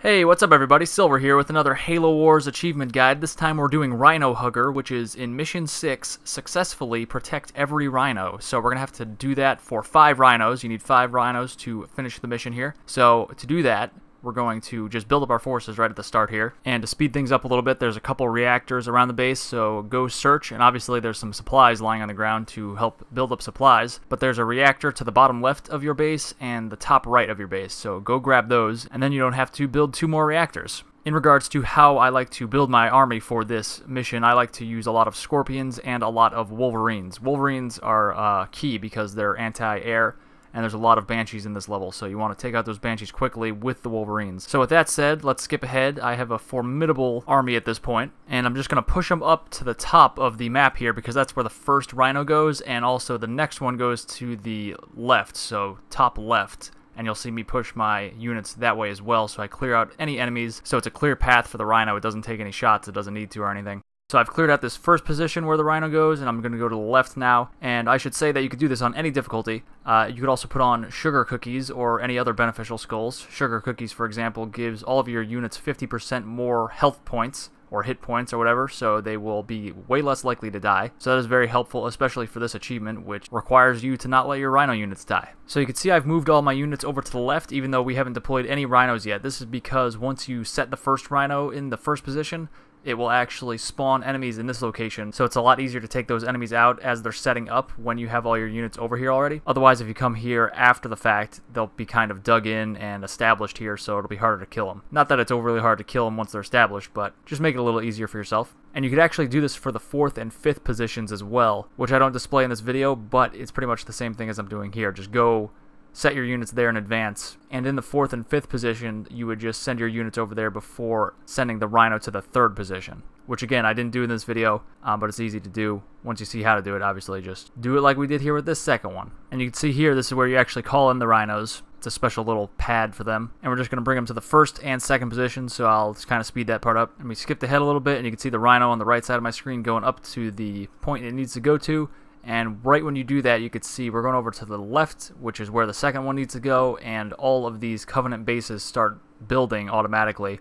Hey, what's up everybody? Silver here with another Halo Wars achievement guide. This time we're doing Rhino Hugger, which is in Mission 6, successfully protect every Rhino. So we're going to have to do that for 5 Rhinos. You need 5 Rhinos to finish the mission here. So to do that, we're going to just build up our forces right at the start here. And to speed things up a little bit, there's a couple reactors around the base, so go search. And obviously there's some supplies lying on the ground to help build up supplies. But there's a reactor to the bottom left of your base and the top right of your base. So go grab those, and then you don't have to build 2 more reactors. In regards to how I like to build my army for this mission, I like to use a lot of Scorpions and a lot of Wolverines. Wolverines are key because they're anti-air, and there's a lot of Banshees in this level, so you want to take out those Banshees quickly with the Wolverines. So with that said, let's skip ahead. I have a formidable army at this point, and I'm just going to push them up to the top of the map here because that's where the first Rhino goes, and also the next one goes to the left, so top left. And you'll see me push my units that way as well, so I clear out any enemies, so it's a clear path for the Rhino. It doesn't take any shots, it doesn't need to or anything. So I've cleared out this first position where the Rhino goes, and I'm going to go to the left now. And I should say that you could do this on any difficulty. You could also put on sugar cookies or any other beneficial skulls. Sugar cookies, for example, gives all of your units 50% more health points or hit points or whatever, so they will be way less likely to die. So that is very helpful, especially for this achievement, which requires you to not let your Rhino units die. So you can see I've moved all my units over to the left, even though we haven't deployed any Rhinos yet. This is because once you set the first Rhino in the first position, it will actually spawn enemies in this location, so it's a lot easier to take those enemies out as they're setting up when you have all your units over here already. Otherwise, if you come here after the fact, they'll be kind of dug in and established here, so it'll be harder to kill them. Not that it's overly hard to kill them once they're established, but just make it a little easier for yourself. And you could actually do this for the 4th and 5th positions as well, which I don't display in this video, but it's pretty much the same thing as I'm doing here. Just go set your units there in advance, and in the 4th and 5th position, you would just send your units over there before sending the Rhino to the 3rd position, which again, I didn't do in this video, but it's easy to do. Once you see how to do it, obviously, just do it like we did here with this second one. And you can see here, this is where you actually call in the Rhinos. It's a special little pad for them, and we're just going to bring them to the 1st and 2nd position, so I'll just kind of speed that part up. And we skipped ahead a little bit, and you can see the Rhino on the right side of my screen going up to the point it needs to go to. And right when you do that, you could see we're going over to the left, which is where the second one needs to go, and all of these Covenant bases start building automatically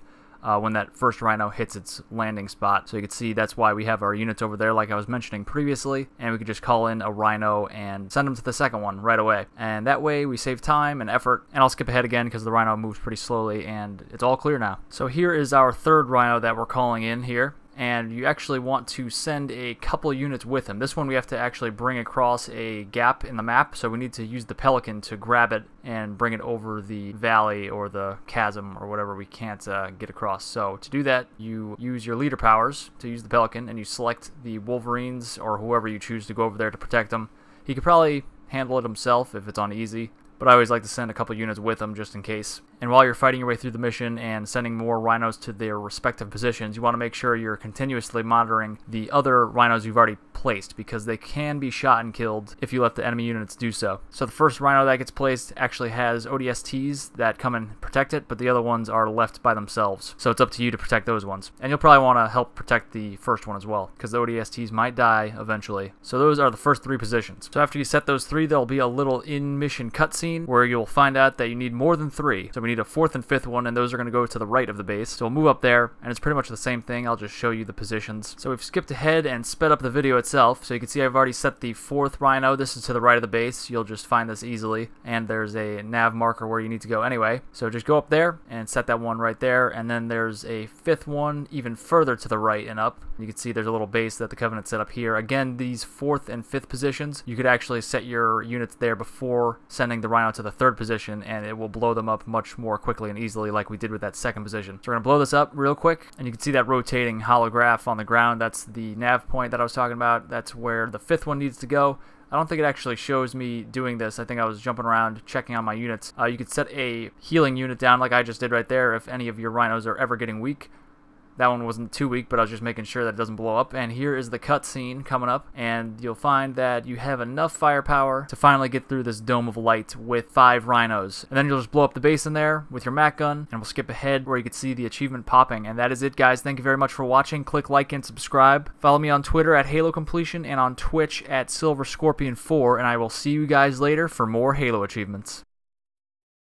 when that first Rhino hits its landing spot. So you can see that's why we have our units over there like I was mentioning previously, and we could just call in a Rhino and send them to the second one right away. And that way we save time and effort, and I'll skip ahead again because the Rhino moves pretty slowly and it's all clear now. So here is our 3rd Rhino that we're calling in here. And you actually want to send a couple units with him. This one we have to actually bring across a gap in the map, so we need to use the Pelican to grab it and bring it over the valley or the chasm or whatever we can't get across. So to do that, you use your leader powers to use the Pelican, and you select the Wolverines or whoever you choose to go over there to protect them. He could probably handle it himself if it's on easy, but I always like to send a couple units with them just in case. And while you're fighting your way through the mission and sending more Rhinos to their respective positions, you want to make sure you're continuously monitoring the other Rhinos you've already placed, because they can be shot and killed if you let the enemy units do so. So the first Rhino that gets placed actually has ODSTs that come and protect it, but the other ones are left by themselves. So it's up to you to protect those ones. And you'll probably want to help protect the first one as well, because the ODSTs might die eventually. So those are the first 3 positions. So after you set those 3, there'll be a little in-mission cutscene where you'll find out that you need more than 3. So we need a 4th and 5th one, and those are going to go to the right of the base. So we'll move up there, and it's pretty much the same thing. I'll just show you the positions. So we've skipped ahead and sped up the video itself. So you can see I've already set the 4th Rhino. This is to the right of the base. You'll just find this easily, and there's a nav marker where you need to go anyway. So just go up there and set that one right there, and then there's a 5th one even further to the right and up. You can see there's a little base that the Covenant set up here. Again, these 4th and 5th positions, you could actually set your units there before sending the Rhino to the 3rd position, and it will blow them up much more quickly and easily like we did with that 2nd position. So we're going to blow this up real quick, and you can see that rotating holograph on the ground. That's the nav point that I was talking about. That's where the 5th one needs to go. I don't think it actually shows me doing this. I think I was jumping around checking on my units. You could set a healing unit down like I just did right there if any of your Rhinos are ever getting weak. That one wasn't too weak, but I was just making sure that it doesn't blow up. And here is the cutscene coming up, and you'll find that you have enough firepower to finally get through this dome of light with 5 Rhinos. And then you'll just blow up the base in there with your Mac gun, and we'll skip ahead where you can see the achievement popping. And that is it, guys. Thank you very much for watching. Click like and subscribe. Follow me on Twitter at HaloCompletion and on Twitch at SilverScorpion4, and I will see you guys later for more Halo achievements.